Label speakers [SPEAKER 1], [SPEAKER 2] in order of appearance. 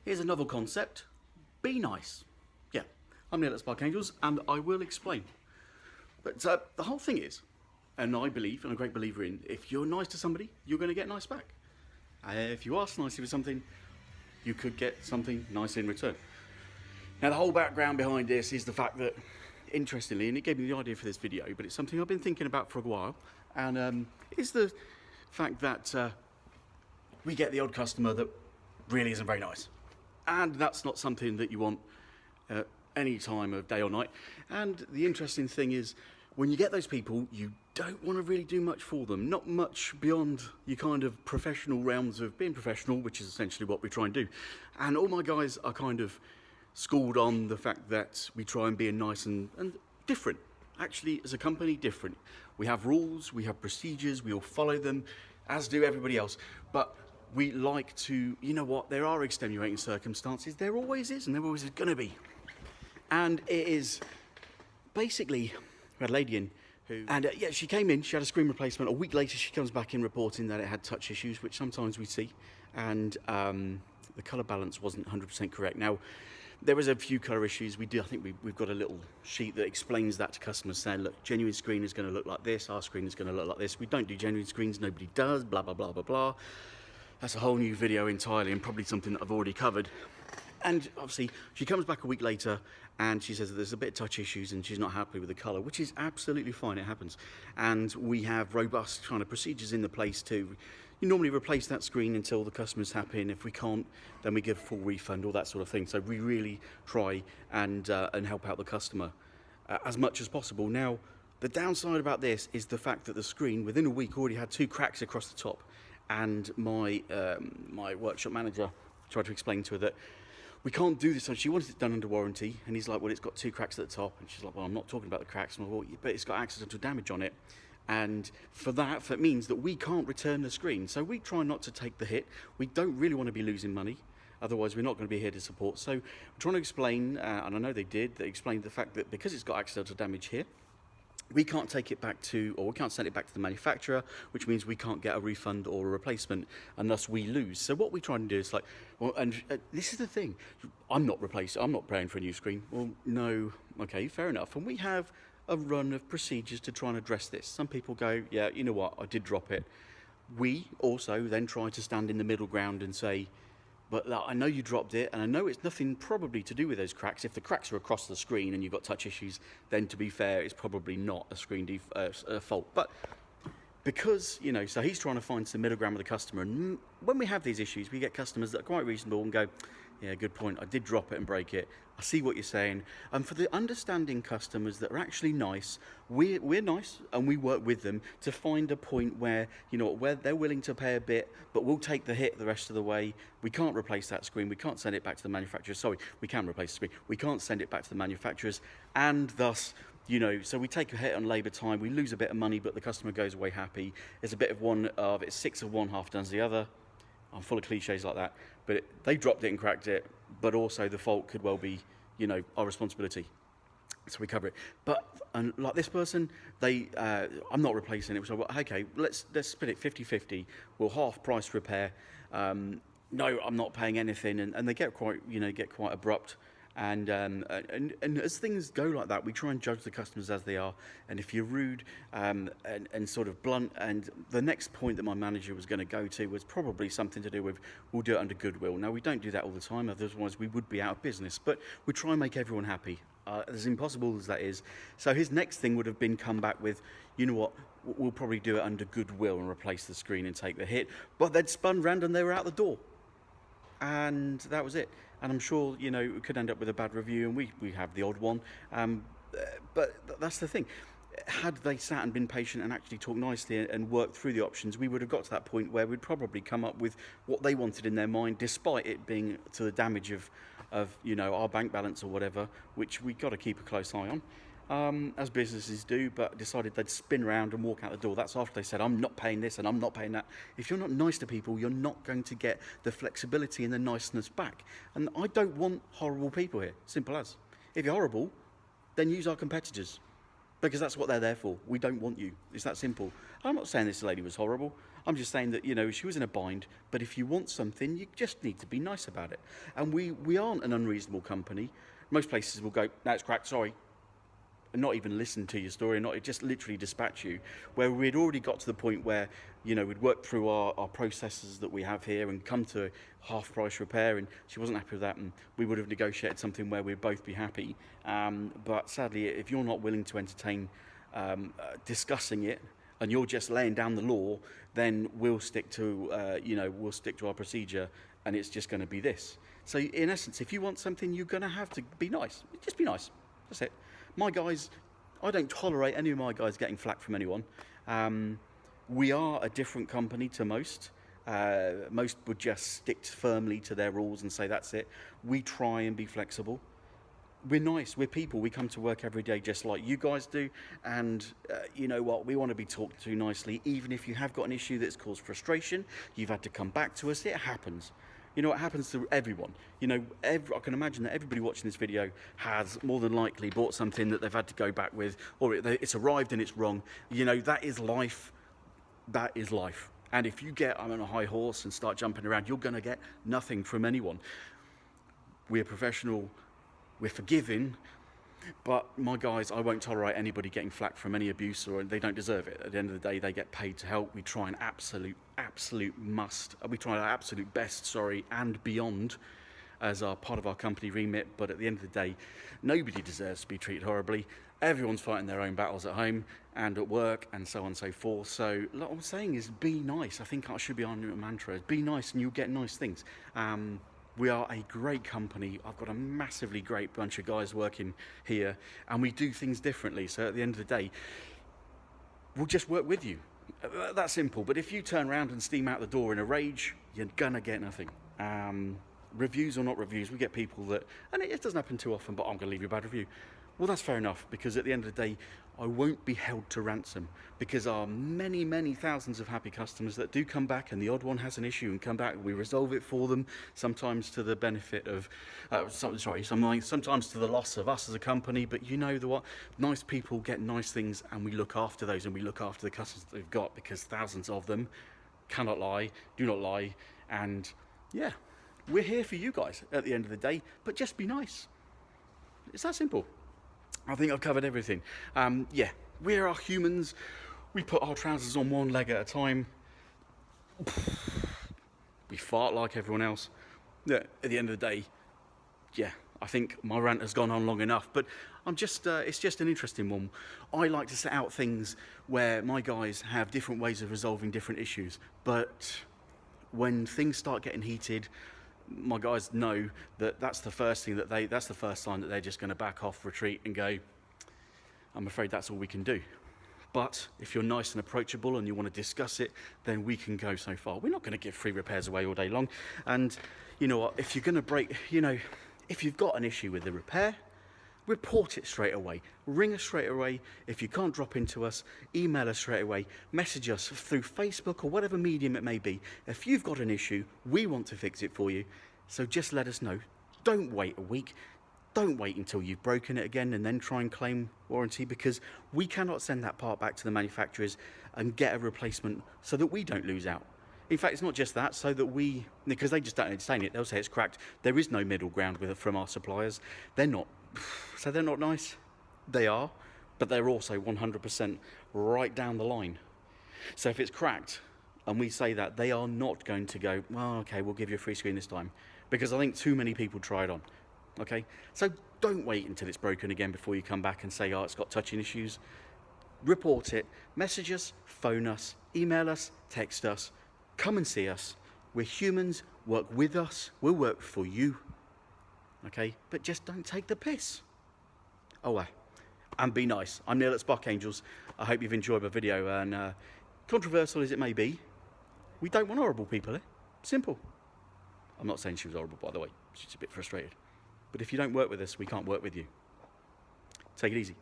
[SPEAKER 1] Here's a novel concept. Be nice. Yeah, I'm Neil at Spark Angels, and I will explain. But the whole thing is, and I believe, and I'm a great believer in, if you're nice to somebody, you're going to get nice back. If you ask nicely for something, you could get something nice in return. Now, the whole background behind this is the fact that, interestingly, and it gave me the idea for this video, but it's something I've been thinking about for a while, and it's the fact that we get the odd customer that really isn't very nice. And that's not something that you want any time of day or night. And the interesting thing is, when you get those people, you don't want to really do much for them. Not much beyond your kind of professional realms of being professional, which is essentially what we try and do. And all my guys are kind of schooled on the fact that we try and be nice and different. Actually, as a company, different. We have rules, we have procedures, we all follow them, as do everybody else. But we like to, you know what, there are extenuating circumstances. There always is, and there always is going to be. And it is basically, we had a lady in who, and yeah, she came in, she had a screen replacement. A week later, she comes back in reporting that it had touch issues, which sometimes we see. And the colour balance wasn't 100% correct. Now, there was a few colour issues. I think we've got a little sheet that explains that to customers, saying, look, genuine screen is going to look like this, our screen is going to look like this. We don't do genuine screens, nobody does, blah, blah, blah, blah, blah. That's a whole new video entirely, and probably something that I've already covered. And obviously, she comes back a week later and she says that there's a bit of touch issues and she's not happy with the colour, which is absolutely fine, it happens. And we have robust kind of procedures in the place to, you normally replace that screen until the customer's happy, and if we can't, then we give a full refund, all that sort of thing. So we really try and help out the customer as much as possible. Now, the downside about this is the fact that the screen, within a week, already had 2 cracks across the top. And my workshop manager tried to explain to her that we can't do this. So she wanted it done under warranty, and he's like, well, it's got 2 cracks at the top. And she's like, well, I'm not talking about the cracks. And I'm like, well, but it's got accidental damage on it. And for that, it means that we can't return the screen. So we try not to take the hit. We don't really want to be losing money. Otherwise, we're not going to be here to support. So we're trying to explain, and I know they explained the fact that because it's got accidental damage here, we can't take it back to, or we can't send it back to the manufacturer, which means we can't get a refund or a replacement, and thus we lose. So what we try and do is like, well, and this is the thing, I'm not paying for a new screen. Well, no, okay, fair enough. And we have a run of procedures to try and address this. Some people go, yeah, you know what, I did drop it. We also then try to stand in the middle ground and say, but I know you dropped it, and I know it's nothing probably to do with those cracks. If the cracks are across the screen and you've got touch issues, then to be fair, it's probably not a screen fault. But because, you know, so he's trying to find some middle ground with the customer. And when we have these issues, we get customers that are quite reasonable and go, yeah, good point, I did drop it and break it. I see what you're saying. And for the understanding customers that are actually nice, we're nice, and we work with them to find a point where, you know, where they're willing to pay a bit, but we'll take the hit the rest of the way. We can't replace that screen. We can't send it back to the manufacturer. Sorry, we can replace the screen. We can't send it back to the manufacturers, and thus, you know, so we take a hit on labour time. We lose a bit of money, but the customer goes away happy. There's a bit of it's 6 of one, half does the other. I'm full of cliches like that, but they dropped it and cracked it, but also the fault could well be, you know, our responsibility. So we cover it. But and like this person, I'm not replacing it. So okay, let's split it 50-50. We'll half price repair. No, I'm not paying anything, and they get quite abrupt. And as things go like that, we try and judge the customers as they are. And if you're rude and sort of blunt, and the next point that my manager was going to go to was probably something to do with, we'll do it under goodwill. Now, we don't do that all the time, otherwise we would be out of business. But we try and make everyone happy, as impossible as that is. So his next thing would have been come back with, you know what, we'll probably do it under goodwill and replace the screen and take the hit. But they'd spun round and they were out the door. And that was it. And I'm sure, you know, it could end up with a bad review, and we have the odd one. But that's the thing. Had they sat and been patient and actually talked nicely and worked through the options, we would have got to that point where we'd probably come up with what they wanted in their mind, despite it being to the damage of you know, our bank balance or whatever, which we've got to keep a close eye on. As businesses do, but decided they'd spin around and walk out the door. That's after they said, I'm not paying this and I'm not paying that. If you're not nice to people, you're not going to get the flexibility and the niceness back. And I don't want horrible people here, simple as. If you're horrible, then use our competitors, because that's what they're there for. We don't want you. It's that simple. I'm not saying this lady was horrible. I'm just saying that, she was in a bind, but if you want something, you just need to be nice about it. And we aren't an unreasonable company. Most places will go, no, it's cracked, sorry, and not even listen to your story, not just literally dispatch you, where we'd already got to the point where, we'd worked through our processes that we have here and come to half price repair, and she wasn't happy with that, and we would have negotiated something where we'd both be happy. But sadly, if you're not willing to entertain discussing it, and you're just laying down the law, then we'll stick to, our procedure, and it's just going to be this. So in essence, if you want something, you're going to have to be nice. Just be nice. That's it. My guys, I don't tolerate any of my guys getting flack from anyone. We are a different company to most. Most would just stick firmly to their rules and say that's it. We try and be flexible. We're nice, we're people, we come to work every day just like you guys do, and you know what, we want to be talked to nicely. Even if you have got an issue that's caused frustration, you've had to come back to us, it happens. It happens to everyone. I can imagine that everybody watching this video has more than likely bought something that they've had to go back with, or it's arrived and it's wrong. That is life. That is life. And if you get on a high horse and start jumping around, you're going to get nothing from anyone. We're professional, we're forgiving, but my guys, I won't tolerate anybody getting flack from any abuse, or they don't deserve it. At the end of the day, they get paid to help. We try an absolute we try our absolute best, and beyond, as our part of our company remit. But at the end of the day, nobody deserves to be treated horribly. Everyone's fighting their own battles at home and at work, and so on and so forth. So what I'm saying is, be nice. I think I should be on your mantra. Be nice and you'll get nice things. We are a great company. I've got a massively great bunch of guys working here, and we do things differently. So at the end of the day, we'll just work with you. That's simple. But if you turn around and steam out the door in a rage, you're gonna get nothing. Reviews or not reviews, we get people that, and it doesn't happen too often, but I'm gonna leave you a bad review. Well, that's fair enough, because at the end of the day, I won't be held to ransom, because there are many, many thousands of happy customers that do come back, and the odd one has an issue and come back, we resolve it for them, sometimes to the benefit of, sometimes to the loss of us as a company. But what? Nice people get nice things, and we look after those, and we look after the customers that they've got, because thousands of them cannot lie, do not lie, and yeah, we're here for you guys at the end of the day, but just be nice. It's that simple. I think I've covered everything. Yeah, we are humans. We put our trousers on one leg at a time. We fart like everyone else. Yeah, at the end of the day, yeah, I think my rant has gone on long enough, but it's just an interesting one. I like to set out things where my guys have different ways of resolving different issues, but when things start getting heated, my guys know that that's the first sign that they're just going to back off, retreat, and go, I'm afraid that's all we can do. But if you're nice and approachable and you want to discuss it, then we can go so far. We're not going to give free repairs away all day long. And you know what, if you're going to break, if you've got an issue with the repair, report it straight away. Ring us straight away. If you can't drop into us, email us straight away. Message us through Facebook or whatever medium it may be. If you've got an issue, we want to fix it for you. So just let us know. Don't wait a week. Don't wait until you've broken it again and then try and claim warranty, because we cannot send that part back to the manufacturers and get a replacement so that we don't lose out. In fact, it's not just that, so that because they just don't entertain it, they'll say it's cracked. There is no middle ground from our suppliers. They're not nice. They are, but they're also 100% right down the line. So if it's cracked and we say that, they are not going to go, well, okay, we'll give you a free screen this time, because I think too many people try it on. Okay, so don't wait until it's broken again before you come back and say, oh, it's got touching issues. Report it, message us, phone us, email us, text us, come and see us. We're humans, work with us, we'll work for you. Okay, but just don't take the piss. Oh, and be nice. I'm Neil at Spark Angels. I hope you've enjoyed my video, and controversial as it may be, we don't want horrible people, eh? Simple. I'm not saying she was horrible, by the way. She's a bit frustrated. But if you don't work with us, we can't work with you. Take it easy.